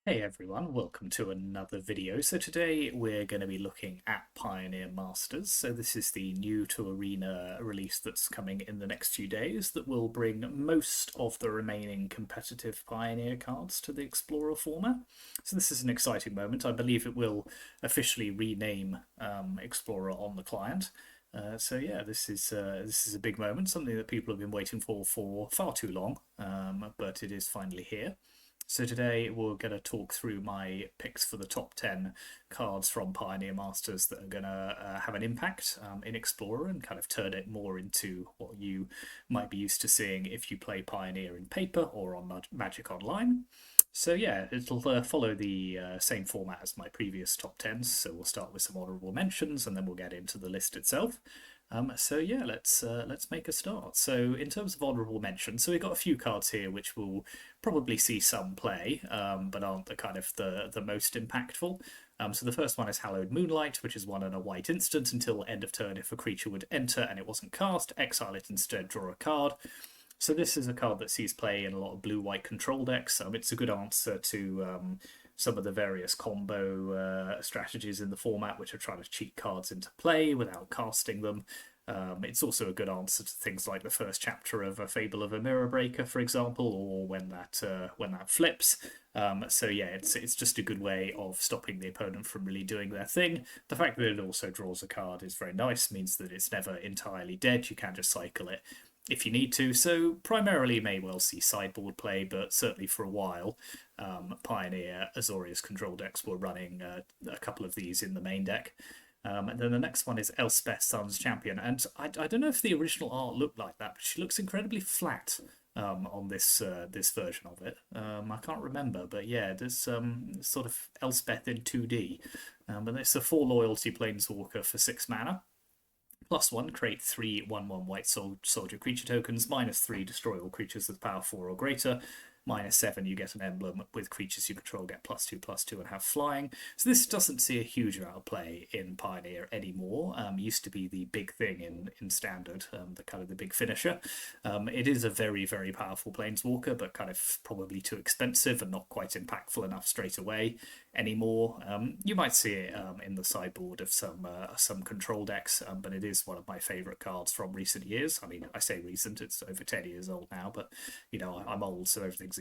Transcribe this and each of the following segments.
Hey everyone, welcome to another video. So today we're going to be looking at Pioneer Masters. So this is the new to Arena release that's coming in the next few days that will bring most of the remaining competitive Pioneer cards to the Explorer format. So this is an exciting moment. I believe it will officially rename Explorer on the client. So yeah, this is a big moment, something that people have been waiting for far too long, but it is finally here. So today we're going to talk through my picks for the top 10 cards from Pioneer Masters that are going to have an impact in Explorer and kind of turn it more into what you might be used to seeing if you play Pioneer in paper or on Magic Online. So yeah, it'll follow the same format as my previous top 10s. So we'll start with some honourable mentions and then we'll get into the list itself. So yeah, let's make a start. So in terms of honourable mention, so we've got a few cards here which will probably see some play, but aren't the kind of the most impactful. So the first one is Hallowed Moonlight, which is 1 and a white instant until end of turn. If a creature would enter and it wasn't cast, exile it instead, draw a card. So this is a card that sees play in a lot of blue-white control decks. It's a good answer to some of the various combo strategies in the format, which are trying to cheat cards into play without casting them. It's also a good answer to things like the first chapter of A Fable of a Mirror Breaker, for example, or when that flips. So yeah, it's just a good way of stopping the opponent from really doing their thing. The fact that it also draws a card is very nice, means that it's never entirely dead. You can just cycle it if you need to. So primarily may well see sideboard play, but certainly for a while, Pioneer Azorius control decks were running a couple of these in the main deck. And then the next one is Elspeth Sun's Champion. And I don't know if the original art looked like that, but she looks incredibly flat on this version of it. I can't remember, but yeah, there's sort of Elspeth in 2D. But it's a 4 loyalty planeswalker for 6 mana. +1, create 3 1/1 white soldier creature tokens. -3, destroy all creatures with power 4 or greater. -7, you get an emblem with creatures you control, get +2/+2 and have flying. So this doesn't see a huge amount of play in Pioneer anymore. Used to be the big thing in Standard, the kind of the big finisher. It is a very, very powerful planeswalker, but kind of probably too expensive and not quite impactful enough straight away anymore. You might see it in the sideboard of some control decks, but it is one of my favourite cards from recent years. I mean, I say recent; it's over 10 years old now, but I'm old, so everything's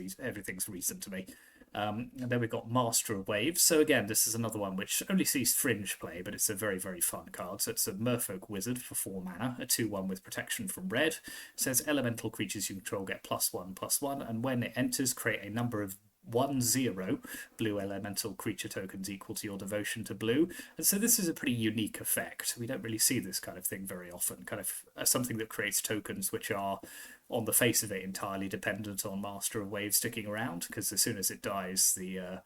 recent to me. And then we've got Master of Waves. So again, this is another one which only sees fringe play, but it's a very, very fun card. So it's a Merfolk Wizard for 4 mana, a 2/1 with protection from red. It says elemental creatures you control get +1/+1, and when it enters, create a number of 1/0 blue elemental creature tokens equal to your devotion to blue. And so this is a pretty unique effect. We don't really see this kind of thing very often, kind of something that creates tokens which are on the face of it entirely dependent on Master of Waves sticking around, because as soon as it dies, the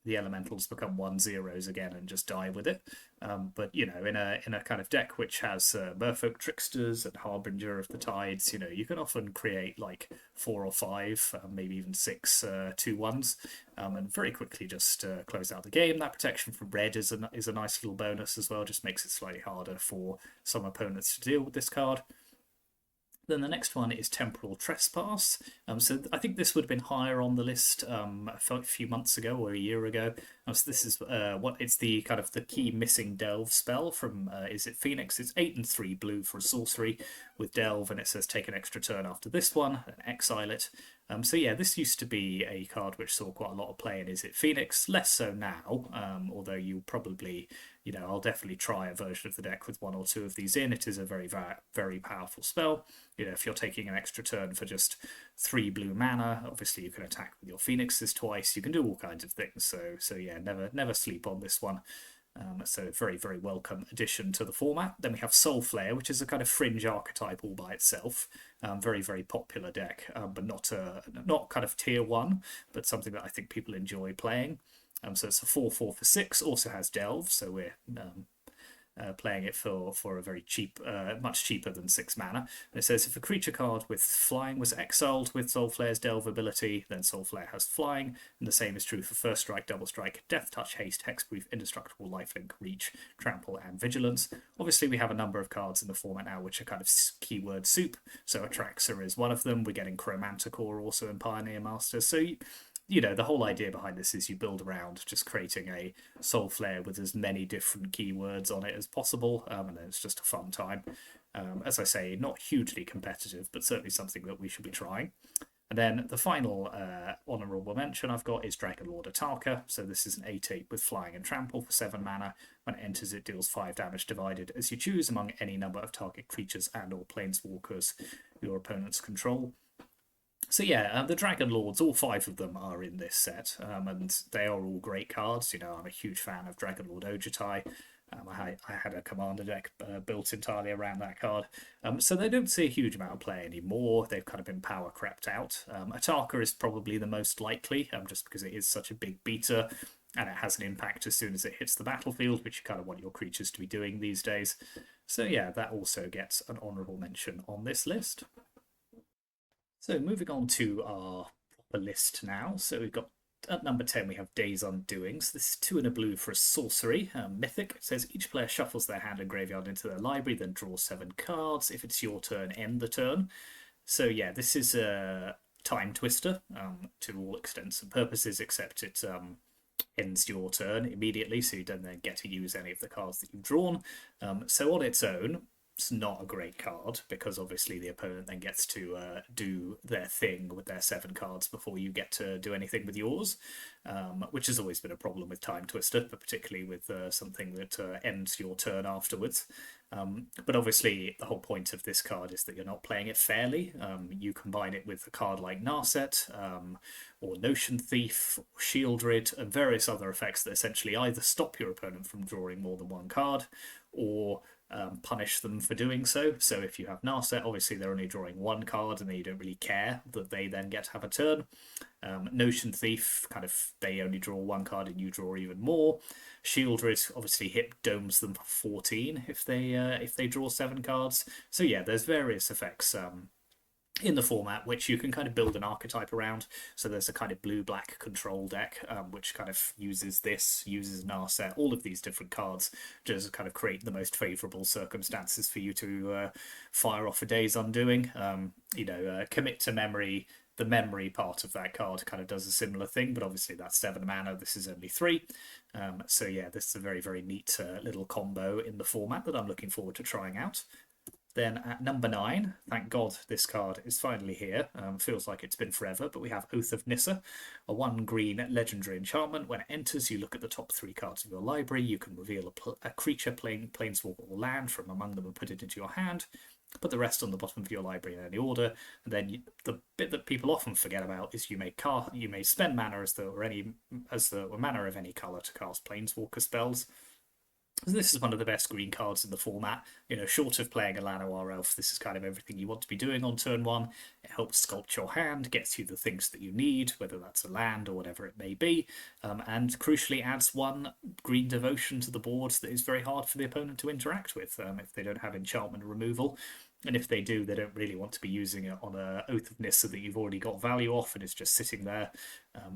elementals become 1/0s again and just die with it. But in a kind of deck which has Merfolk Tricksters and Harbinger of the Tides, you can often create like 4 or 5, maybe even 6 2/1s, and very quickly just close out the game. That protection from red is a nice little bonus as well. Just makes it slightly harder for some opponents to deal with this card. Then the next one is Temporal Trespass. So I think this would have been higher on the list a few months ago or a year ago. So this is it's the kind of the key missing Delve spell from Izzet Phoenix. It's 8 and 3 blue for a sorcery with Delve, and it says take an extra turn after this one and exile it. So yeah, this used to be a card which saw quite a lot of play in Izzet Phoenix, less so now, although you probably, I'll definitely try a version of the deck with 1 or 2 of these in. It is a very, very, very powerful spell. If you're taking an extra turn for just 3 blue mana, obviously you can attack with your Phoenixes twice. You can do all kinds of things. So yeah, never sleep on this one. So very, very welcome addition to the format. Then we have Soul Flare, which is a kind of fringe archetype all by itself. Very, very popular deck, but not kind of tier 1, but something that I think people enjoy playing. So it's a 4/4 for 6, also has Delve, so we're playing it for a very cheap, much cheaper than 6 mana. And it says if a creature card with flying was exiled with Soulflare's Delve ability, then Soulflare has flying, and the same is true for First Strike, Double Strike, Death Touch, Haste, Hexproof, Indestructible, Lifelink, Reach, Trample, and Vigilance. Obviously, we have a number of cards in the format now which are kind of keyword soup, so Atraxa is one of them. We're getting Chromanticore also in Pioneer Masters, so you know, the whole idea behind this is you build around just creating a soul flare with as many different keywords on it as possible, and then it's just a fun time. As I say, not hugely competitive, but certainly something that we should be trying. And then the final honourable mention I've got is Dragonlord Ataka. So this is an 8/8 with flying and trample for 7 mana. When it enters, it deals 5 damage divided as you choose among any number of target creatures and or planeswalkers your opponents control. So yeah, the Dragon Lords, all 5 of them are in this set, and they are all great cards. You know, I'm a huge fan of Dragon Lord Ojutai. I had a commander deck built entirely around that card. So they don't see a huge amount of play anymore. They've kind of been power crept out. Ataka is probably the most likely, just because it is such a big beater, and it has an impact as soon as it hits the battlefield, which you kind of want your creatures to be doing these days. So yeah, that also gets an honourable mention on this list. So moving on to our proper list now. So we've got at number 10 we have Days Undoing. So this is 2 and a blue for a sorcery, mythic. It says each player shuffles their hand and graveyard into their library, then draw 7 cards. If it's your turn, end the turn. So yeah, this is a time twister to all extents and purposes, except it ends your turn immediately, so you don't then get to use any of the cards that you've drawn. So on its own, it's not a great card, because obviously the opponent then gets to do their thing with their 7 cards before you get to do anything with yours, which has always been a problem with Time Twister, but particularly with something that ends your turn afterwards. But obviously the whole point of this card is that you're not playing it fairly. You combine it with a card like Narset, or Notion Thief, or Shieldred, and various other effects that essentially either stop your opponent from drawing more than 1 card, or punish them for doing so. So if you have Narset, obviously they're only drawing 1 card, and then you don't really care that they then get to have a turn. Notion Thief, kind of, they only draw 1 card and you draw even more. Shieldred obviously domes them for 14 if they draw 7 cards. So yeah, there's various effects in the format which you can kind of build an archetype around. So there's a kind of blue-black control deck which kind of uses Narset, all of these different cards, just kind of create the most favourable circumstances for you to fire off a Day's Undoing. Commit to Memory. The memory part of that card kind of does a similar thing, but obviously that's 7 mana, this is only 3. So yeah, this is a very, very neat little combo in the format that I'm looking forward to trying out. Then at number 9, thank God this card is finally here. Feels like it's been forever, but we have Oath of Nissa, a 1 green legendary enchantment. When it enters, you look at the top 3 cards of your library. You can reveal a creature, planeswalker, or land from among them and put it into your hand. Put the rest on the bottom of your library in any order, and then the bit that people often forget about is you may spend mana as the mana of any color to cast planeswalker spells. This is one of the best green cards in the format. You know, short of playing a Llanowar Elf, this is kind of everything you want to be doing on turn 1. It helps sculpt your hand, gets you the things that you need, whether that's a land or whatever it may be, and crucially adds 1 green devotion to the board that is very hard for the opponent to interact with if they don't have enchantment removal. And if they do, they don't really want to be using it on a Oath of Nissa that you've already got value off and is just sitting there,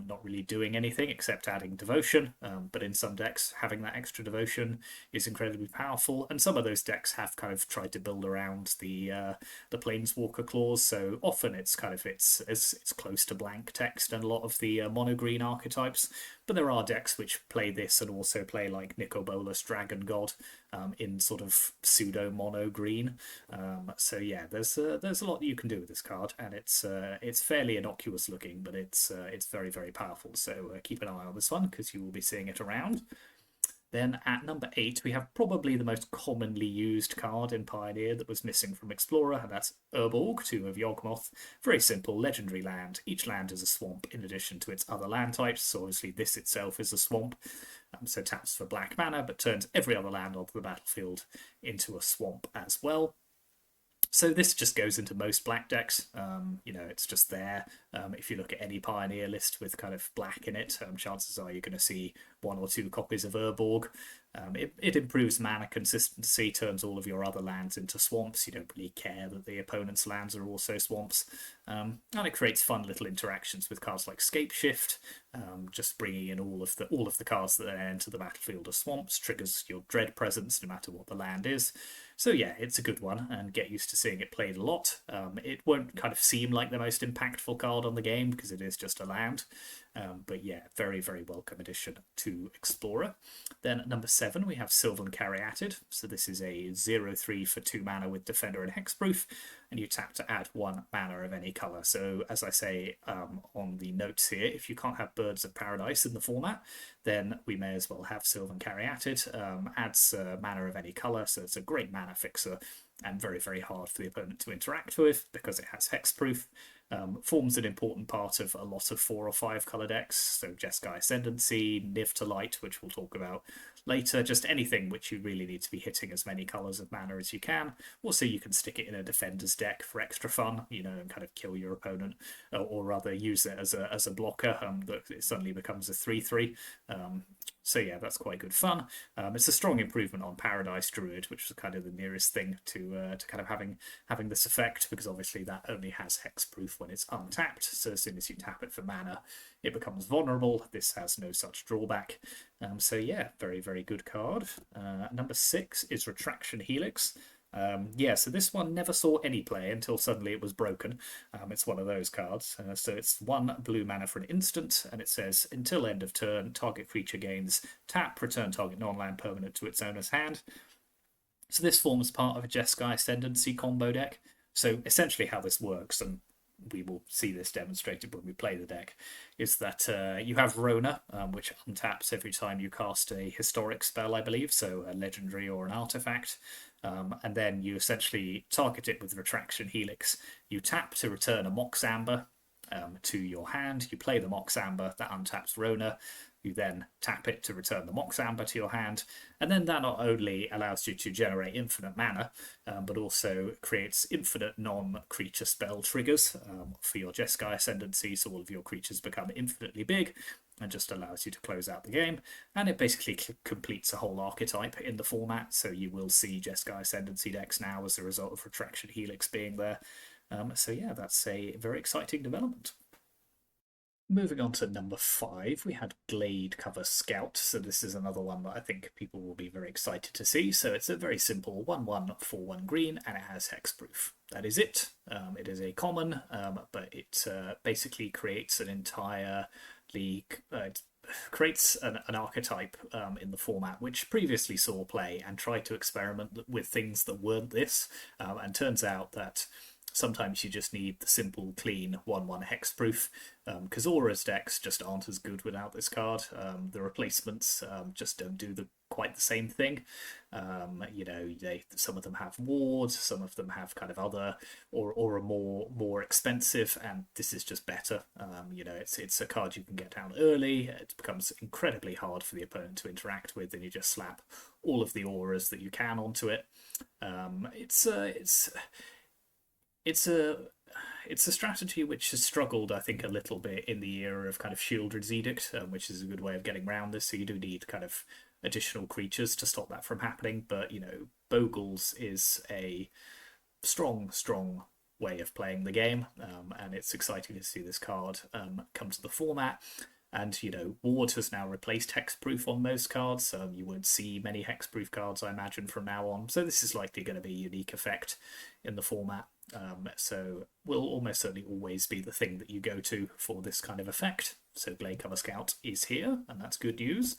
not really doing anything except adding devotion. But in some decks, having that extra devotion is incredibly powerful. And some of those decks have kind of tried to build around the Planeswalker clause. So often it's close to blank text and a lot of the mono green archetypes. But there are decks which play this and also play like Nicobolus Dragon God in sort of pseudo mono green. So yeah, there's a lot that you can do with this card, and it's fairly innocuous looking, but it's very, very powerful. So keep an eye on this one because you will be seeing it around. Then at number 8, we have probably the most commonly used card in Pioneer that was missing from Explorer, and that's Urborg, Tomb of Yawgmoth. Very simple, legendary land. Each land is a swamp in addition to its other land types, so obviously this itself is a swamp. So taps for black mana, but turns every other land onto the battlefield into a swamp as well. So this just goes into most black decks. It's just there. If you look at any Pioneer list with kind of black in it, chances are you're going to see 1 or 2 copies of Urborg. It improves mana consistency, turns all of your other lands into swamps. You don't really care that the opponent's lands are also swamps. And it creates fun little interactions with cards like Scapeshift, just bringing in all of the cards that then enter the battlefield as swamps, triggers your Dread Presence no matter what the land is. So yeah, it's a good one, and get used to seeing it played a lot. It won't kind of seem like the most impactful card on the game because it is just a land, But yeah, very, very welcome addition to Explorer. Then at number 7, we have Sylvan Caryatid. So this is a 0/3 for 2 mana with Defender and Hexproof, and you tap to add 1 mana of any colour. So as I say on the notes here, if you can't have Birds of Paradise in the format, then we may as well have Sylvan Caryatid. Adds mana of any colour, so it's a great mana fixer and very, very hard for the opponent to interact with because it has Hexproof. Forms an important part of a lot of 4 or 5 colour decks, so Jeskai Ascendancy, Niv to Light, which we'll talk about later, just anything which you really need to be hitting as many colours of mana as you can. Also, you can stick it in a Defender's deck for extra fun, you know, and kind of kill your opponent, or rather use it as a blocker, that it suddenly becomes a 3/3. So yeah, that's quite good fun. It's a strong improvement on Paradise Druid, which was kind of the nearest thing to kind of having this effect, because obviously that only has Hexproof when it's untapped. So as soon as you tap it for mana, it becomes vulnerable. This has no such drawback. So yeah, very, very good card. Number 6 is Retraction Helix. Yeah, so this one never saw any play until suddenly it was broken. It's one of those cards. So it's 1 blue mana for an instant, and it says, until end of turn, target creature gains tap, return target non-land permanent to its owner's hand. So this forms part of a Jeskai Ascendancy combo deck. So essentially how this works, and we will see this demonstrated when we play the deck, is that you have Rona, which untaps every time you cast a historic spell, I believe, so a legendary or an artifact. And then you essentially target it with Retraction Helix. You tap to return a Mox Amber to your hand. You play the Mox Amber, that untaps Rona. You then tap it to return the Mox Amber to your hand. And then that not only allows you to generate infinite mana, but also creates infinite non-creature spell triggers for your Jeskai Ascendancy, so all of your creatures become infinitely big, and just allows you to close out the game. And it basically completes a whole archetype in the format, so you will see Jeskai Ascendancy decks now as a result of Retraction Helix being there. So yeah, that's a very exciting development. Moving on to number 5, we had Gladecover Scout. So this is another one that I think people will be very excited to see. So it's a very simple 1/1 for 1 green, and it has Hexproof. That is it. It is a common, but it basically creates an entirely creates an archetype in the format which previously saw play and tried to experiment with things that weren't this, and turns out that sometimes you just need the simple, clean 1/1 hexproof, because Aura's decks just aren't as good without this card. The replacements just don't do quite the same thing. You know, some of them have wards, some of them have kind of other or are more expensive, and this is just better. You know, it's a card you can get down early. It becomes incredibly hard for the opponent to interact with, and you just slap all of the auras that you can onto it. It's a strategy which has struggled, I think, a little bit in the era of kind of Shieldred's Edict, which is a good way of getting around this. So you do need kind of additional creatures to stop that from happening. But, you know, Bogles is a strong way of playing the game, and it's exciting to see this card come to the format. And, you know, Ward has now replaced Hexproof on most cards. You won't see many Hexproof cards, I imagine, from now on. So this is likely going to be a unique effect in the format. So will almost certainly always be the thing that you go to for this kind of effect. So Gladecover Scout is here, and that's good news.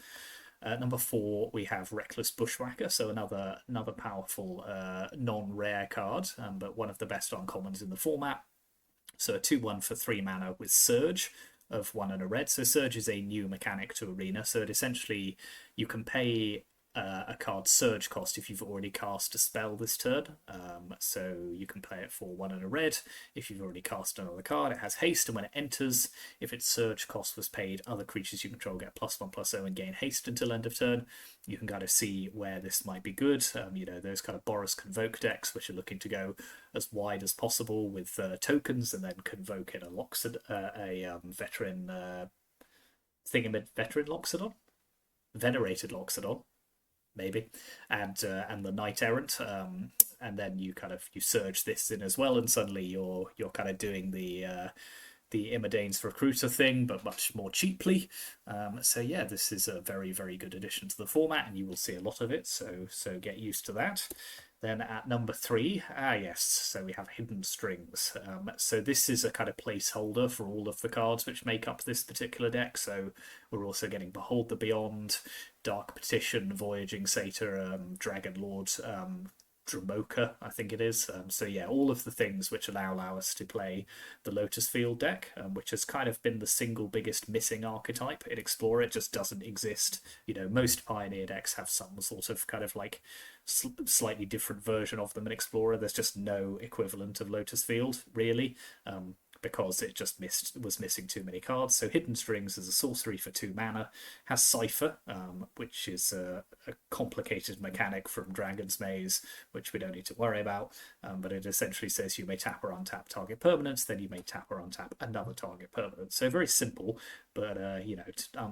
Number 4, we have Reckless Bushwhacker, so another powerful non-rare card, but one of the best uncommons in the format. So a 2/1 for 3 mana with Surge of 1 and a red. So Surge is a new mechanic to Arena, so it essentially you can pay a card's Surge cost if you've already cast a spell this turn. So you can play it for 1 and a red. If you've already cast another card, it has haste, and when it enters, if its Surge cost was paid, other creatures you control get +1/+0 and gain haste until end of turn. You can kind of see where this might be good. You know, those kind of Boros Convoke decks, which are looking to go as wide as possible with tokens, and then convoke in a veteran veteran Loxodon, venerated Loxodon, maybe, and the Knight Errant, and then you surge this in as well, and suddenly you're kind of doing the Imadane's Recruiter thing, but much more cheaply. So yeah, this is a very, very good addition to the format, and you will see a lot of it, so get used to that. Then at number 3, yes, so we have Hidden Strings. So this is a kind of placeholder for all of the cards which make up this particular deck. So we're also getting Behold the Beyond, Dark Petition, Voyaging Satyr, Dragon Lord, Dramoka, I think it is. So yeah, all of the things which allow us to play the Lotus Field deck, which has kind of been the single biggest missing archetype in Explorer. It just doesn't exist. You know, most Pioneer decks have some sort of kind of like slightly different version of them in Explorer. There's just no equivalent of Lotus Field, really. Because it just was missing too many cards. So Hidden Strings is a sorcery for 2 mana, has Cipher, which is a complicated mechanic from Dragon's Maze, which we don't need to worry about, but it essentially says you may tap or untap target permanents, then you may tap or untap another target permanent. So very simple, but you know,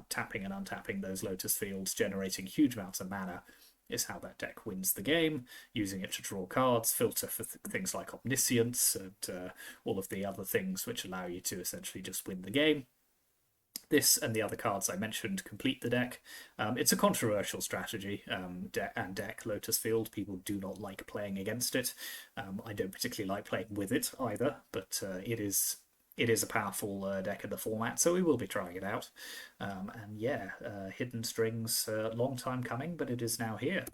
tapping and untapping those Lotus Fields, generating huge amounts of mana, is how that deck wins the game, using it to draw cards, filter for things like Omniscience, and all of the other things which allow you to essentially just win the game. This and the other cards I mentioned complete the deck. It's a controversial strategy and deck, Lotus Field. People do not like playing against it. I don't particularly like playing with it either, but it is a powerful deck in the format, so we will be trying it out. And yeah, Hidden Strings, long time coming, but it is now here.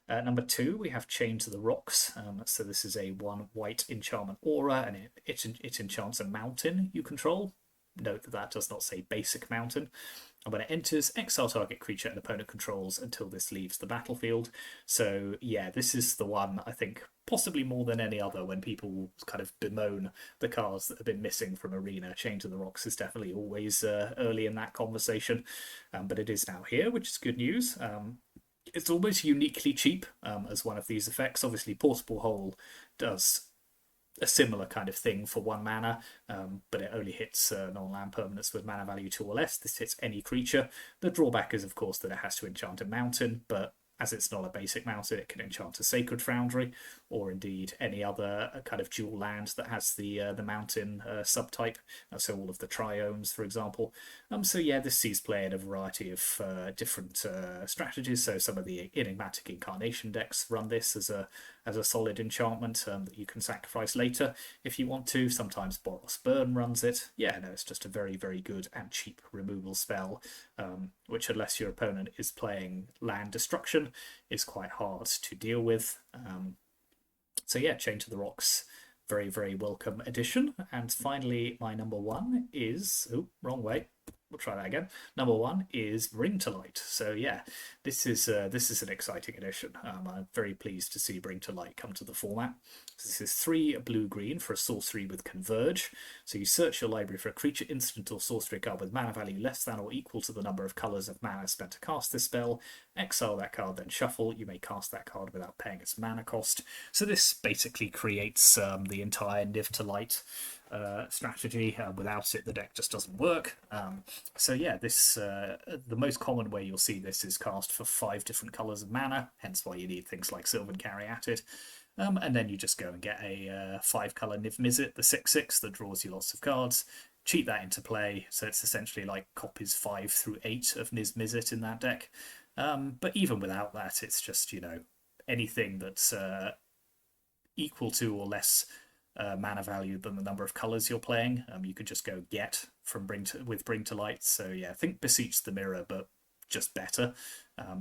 Number 2, we have Chain to the Rocks. So this is a 1 white enchantment aura, and it enchants a mountain you control. Note that that does not say basic mountain. And when it enters, exile target creature an opponent controls until this leaves the battlefield. So yeah, this is the one, I think, possibly more than any other, when people kind of bemoan the cards that have been missing from Arena. Chain to the Rocks is definitely always early in that conversation, but it is now here, which is good news. It's almost uniquely cheap as one of these effects. Obviously, Portable Hole does a similar kind of thing for 1 mana, but it only hits non-land permanents with mana value 2 or less. This hits any creature. The drawback is, of course, that it has to enchant a mountain, but as it's not a basic mountain, it can enchant a Sacred Foundry, or indeed any other kind of dual land that has the mountain subtype. So all of the triomes, for example. So yeah, this sees play in a variety of different strategies. So some of the Enigmatic Incarnation decks run this as a solid enchantment that you can sacrifice later if you want to. Sometimes Boros Burn runs it. Yeah, no, it's just a very, very good and cheap removal spell, which, unless your opponent is playing land destruction, is quite hard to deal with. So yeah, Chain to the Rocks, very, very welcome addition. And finally, my number 1 is... oh, wrong way. We'll try that again. Number 1 is Bring to Light. So yeah, this is an exciting addition. I'm very pleased to see Bring to Light come to the format. So this is 3 blue-green for a sorcery with Converge. So you search your library for a creature, instant, or sorcery card with mana value less than or equal to the number of colours of mana spent to cast this spell. Exile that card, then shuffle. You may cast that card without paying its mana cost. So this basically creates the entire Niv to Light strategy. Without it, the deck just doesn't work. So yeah, this the most common way you'll see this is cast for 5 different colours of mana, hence why you need things like Sylvan Caryatid. And then you just go and get a 5-colour Niv Mizzet, the 6/6 that draws you lots of cards. Cheat that into play, so it's essentially like copies 5 through 8 of Niv Mizzet in that deck. But even without that, it's just, you know, anything that's equal to or less mana value than the number of colours you're playing, you could just go get from Bring to Light. So yeah, think Beseech the Mirror, but just better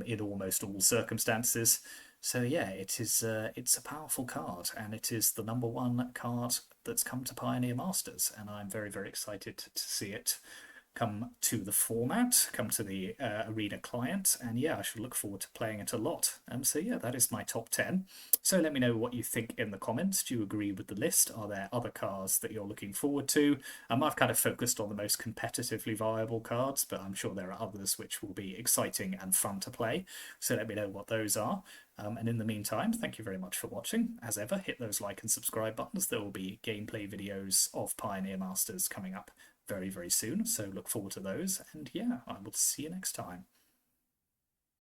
in almost all circumstances. So yeah, it's a powerful card, and it is the number 1 card that's come to Pioneer Masters, and I'm very, very excited to see it come to the format, come to the Arena client, and yeah, I should look forward to playing it a lot. So yeah, that is my top 10. So let me know what you think in the comments. Do you agree with the list? Are there other cards that you're looking forward to? I've kind of focused on the most competitively viable cards, but I'm sure there are others which will be exciting and fun to play. So let me know what those are. And in the meantime, thank you very much for watching. As ever, hit those like and subscribe buttons. There will be gameplay videos of Pioneer Masters coming up very, very soon, so look forward to those, and yeah, I will see you next time.